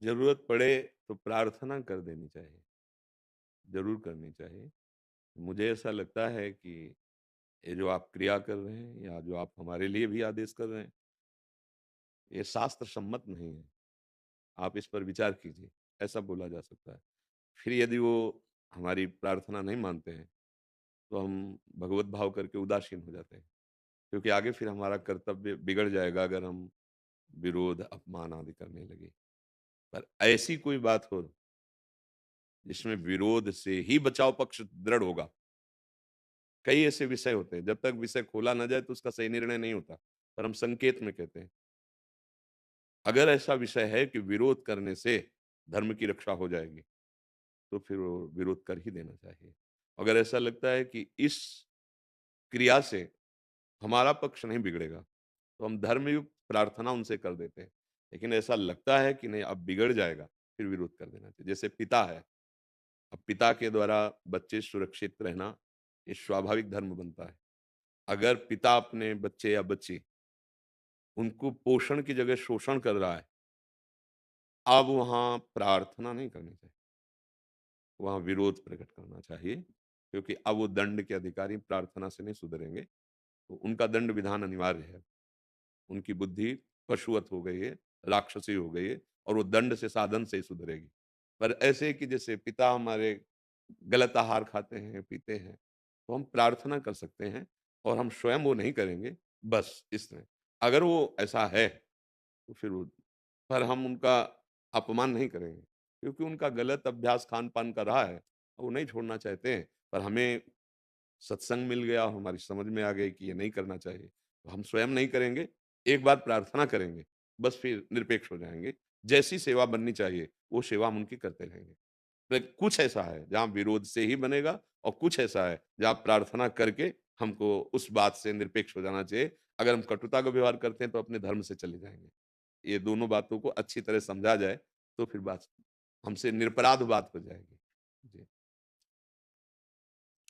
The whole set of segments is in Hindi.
जरूरत पड़े तो प्रार्थना कर देनी चाहिए, जरूर करनी चाहिए। मुझे ऐसा लगता है कि ये जो आप क्रिया कर रहे हैं या जो आप हमारे लिए भी आदेश कर रहे हैं, ये शास्त्र सम्मत नहीं है। आप इस पर विचार कीजिए, ऐसा बोला जा सकता है। फिर यदि वो हमारी प्रार्थना नहीं मानते हैं, तो हम भगवत भाव करके उदासीन हो जाते हैं, क्योंकि आगे फिर हमारा कर्तव्य बिगड़ जाएगा अगर हम विरोध, अपमान आदि करने लगे। पर ऐसी कोई बात हो जिसमें विरोध से ही बचाव पक्ष दृढ़ होगा। कई ऐसे विषय होते हैं, जब तक विषय खोला ना जाए तो उसका सही निर्णय नहीं होता, पर हम संकेत में कहते हैं। अगर ऐसा विषय है कि विरोध करने से धर्म की रक्षा हो जाएगी, तो फिर वो विरोध कर ही देना चाहिए। अगर ऐसा लगता है कि इस क्रिया से हमारा पक्ष नहीं बिगड़ेगा, तो हम धर्मयुक्त प्रार्थना उनसे कर देते हैं। लेकिन ऐसा लगता है कि नहीं अब बिगड़ जाएगा, फिर विरोध कर देना चाहिए। जैसे पिता है, अब पिता के द्वारा बच्चे सुरक्षित रहना, ये स्वाभाविक धर्म बनता है। अगर पिता अपने बच्चे या बच्ची उनको पोषण की जगह शोषण कर रहा है, अब वहाँ प्रार्थना नहीं करनी चाहिए, वहाँ विरोध प्रकट करना चाहिए, क्योंकि अब वो दंड के अधिकारी प्रार्थना से नहीं सुधरेंगे, तो उनका दंड विधान अनिवार्य है। उनकी बुद्धि पशुवत हो गई है, राक्षसी हो गई है और वो दंड से, साधन से ही सुधरेगी। पर ऐसे कि जैसे पिता हमारे गलत आहार खाते हैं, पीते हैं, तो हम प्रार्थना कर सकते हैं और हम स्वयं वो नहीं करेंगे, बस इसमें। अगर वो ऐसा है, तो फिर वो पर हम उनका अपमान नहीं करेंगे, क्योंकि उनका गलत अभ्यास खान-पान का रहा है, वो नहीं छोड़ना चाहते हैं, पर हमें सत्संग मिल गया, हमारी समझ में आ गई कि ये नहीं करना चाहिए, तो हम स्वयं नहीं करेंगे, एक बार प्रार्थना करेंगे, बस फिर निरपेक्ष हो जाएँगे। जैसी सेवा बननी चाहिए, वो सेवा हम उनकी करते रहेंगे। लेकिन कुछ ऐसा है, जहाँ विरोध से ही बनेगा और कुछ ऐसा है, जहाँ प्रार्थना करके हमको उस बात से निरपेक्ष हो जाना चाहिए। अगर हम कटुता का व्यवहार करते हैं, तो अपने धर्म से चले जाएँगे। ये दोनों बातों को अच्छी तरह समझा जाए, तो फिर बात हमसे निरपराध बात हो जाएगी। जी।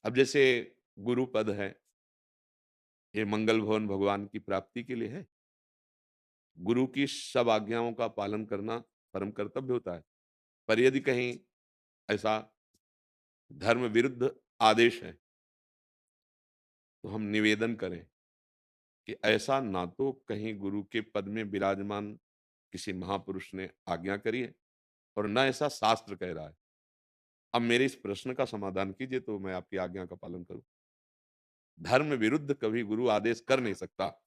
अब जैसे गुरु पद है, ये मंगल भवन भगवान की प्राप्ति के लिए है। गुरु की सब आज्ञाओं का पालन करना परम कर्तव्य होता है। पर यदि कहीं ऐसा धर्म विरुद्ध आदेश है, तो हम निवेदन करें कि ऐसा ना तो कहीं गुरु के पद में विराजमान किसी महापुरुष ने आज्ञा करी है और ना ऐसा शास्त्र कह रहा है। अब मेरे इस प्रश्न का समाधान कीजिए, तो मैं आपकी आज्ञा का पालन करूँ। धर्म विरुद्ध कभी गुरु आदेश कर नहीं सकता।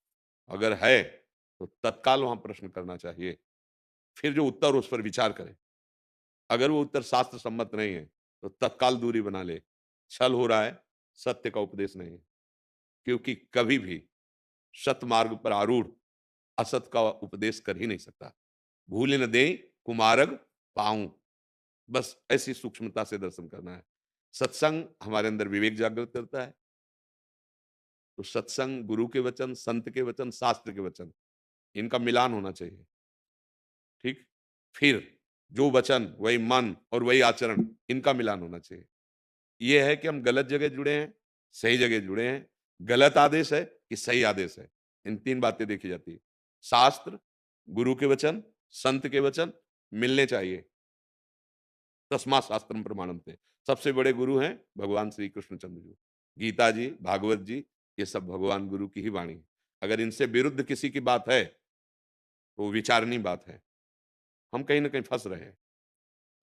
अगर है, तो तत्काल वहाँ प्रश्न करना चाहिए। फिर जो उत्तर उस पर विचार करें। अगर वो उत्तर शास्त्र सम्मत नहीं है, तो तत्काल दूरी बना ले। छल हो रहा है, सत्य का उपदेश नहीं है। क्योंकि कभी भी सतमार्ग पर आरूढ़ असत का उपदेश कर ही नहीं सकता। भूल न दें कुमारग पाऊँ। बस ऐसी सूक्ष्मता से दर्शन करना है। सत्संग हमारे अंदर विवेक जागृत करता है। तो सत्संग, गुरु के वचन, संत के वचन, शास्त्र के वचन, इनका मिलान होना चाहिए। ठीक? फिर जो वचन, वही मन और वही आचरण, इनका मिलान होना चाहिए। ये है कि हम गलत जगह जुड़े हैं, सही जगह जुड़े हैं, गलत आदेश है कि सही आदेश है। इन 3 बातें देखी जाती है। शास्त्र, गुरु के वचन, संत के वचन मिलने चाहिए। तस्मात् शास्त्रम प्रमाणन्ते। सबसे बड़े गुरु हैं भगवान श्री कृष्णचंद्र जी। गीता जी, भागवत जी, ये सब भगवान गुरु की ही वाणी है। अगर इनसे विरुद्ध किसी की बात है, तो विचारणीय बात है। हम कहीं न कहीं फँस रहे हैं।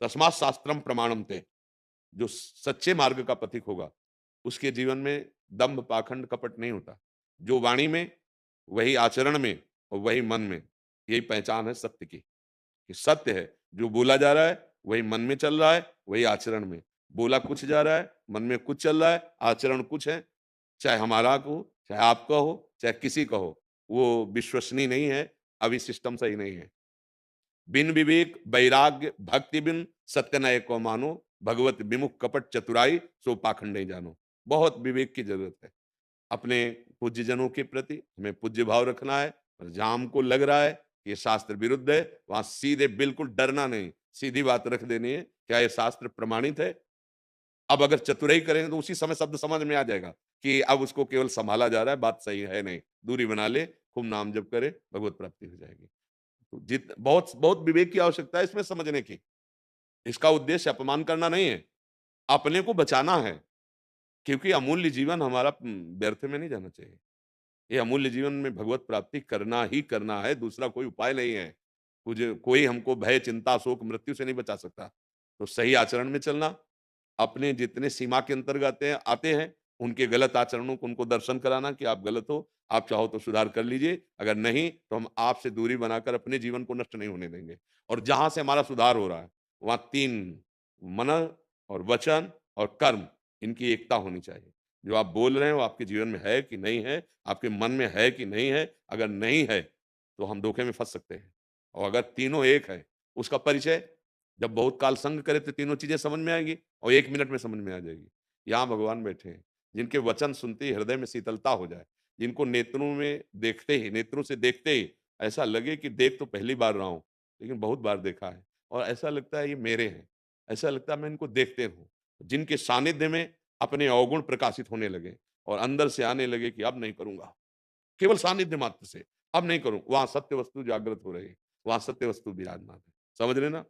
तस्मात् शास्त्रम प्रमाणन्ते। जो सच्चे मार्ग का पथिक होगा, उसके जीवन में दंभ, पाखंड, कपट नहीं होता। जो वाणी में, वही आचरण में और वही मन में, यही पहचान है सत्य की। कि सत्य है, जो बोला जा रहा है, वही मन में चल रहा है, वही आचरण में। बोला कुछ जा रहा है, मन में कुछ चल रहा है, आचरण कुछ है। चाहे हमारा हो, चाहे आपका हो, चाहे किसी का हो, वो विश्वसनीय नहीं है, अभी सिस्टम सही नहीं है। बिन विवेक वैराग्य भक्ति बिन सत्य न एको मानो, भगवत विमुख कपट चतुराई सो पाखंड नहीं जानो। बहुत विवेक की जरूरत है। अपने पूज्यजनों के प्रति हमें पूज्य भाव रखना है, और जहां हमको लग रहा है कि ये शास्त्र विरुद्ध है, वहां सीधे बिल्कुल डरना नहीं, सीधी बात रख देनी है, क्या ये शास्त्र प्रमाणित है? अब अगर चतुराई करेंगे तो उसी समय शब्द समझ में आ जाएगा कि अब उसको केवल संभाला जा रहा है, बात सही है नहीं, दूरी बना ले, खूब नाम जप करे, भगवत प्राप्ति हो जाएगी। तो जित बहुत बहुत विवेक की आवश्यकता है इसमें समझने की। इसका उद्देश्य अपमान करना नहीं है, अपने को बचाना है, क्योंकि अमूल्य जीवन हमारा व्यर्थ में नहीं जाना चाहिए। ये अमूल्य जीवन में भगवत प्राप्ति करना ही करना है, दूसरा कोई उपाय नहीं है। कोई हमको भय, चिंता, शोक, मृत्यु से नहीं बचा सकता। तो सही आचरण में चलना, अपने जितने सीमा के अंतर्गत आते हैं, उनके गलत आचरणों को उनको दर्शन कराना कि आप गलत हो, आप चाहो तो सुधार कर लीजिए, अगर नहीं तो हम आपसे दूरी बनाकर अपने जीवन को नष्ट नहीं होने देंगे। और जहाँ से हमारा सुधार हो रहा है, वहाँ 3 मन और वचन और कर्म, इनकी एकता होनी चाहिए। जो आप बोल रहे हैं वो आपके जीवन में है कि नहीं है, आपके मन में है कि नहीं है, अगर नहीं है, तो हम धोखे में फँस सकते हैं। और अगर तीनों एक है, उसका परिचय जब बहुत काल संग करे तो तीनों चीज़ें समझ में आएँगी और 1 मिनट में समझ में आ जाएगी। यहाँ भगवान बैठे हैं, जिनके वचन सुनते ही हृदय में शीतलता हो जाए, जिनको नेत्रों में देखते ही नेत्रों से देखते ही ऐसा लगे कि देख तो पहली बार रहा हूँ, लेकिन बहुत बार देखा है और ऐसा लगता है ये मेरे हैं, ऐसा लगता है मैं इनको देखते रहूँ। जिनके सानिध्य में अपने अवगुण प्रकाशित होने लगे और अंदर से आने लगे कि अब नहीं करूँगा, केवल सानिध्य मात्र से, अब नहीं करूँ, वहाँ सत्य वस्तु जागृत हो रही है, वहाँ सत्य वस्तु विराजमान है। समझ रहे हैं ना?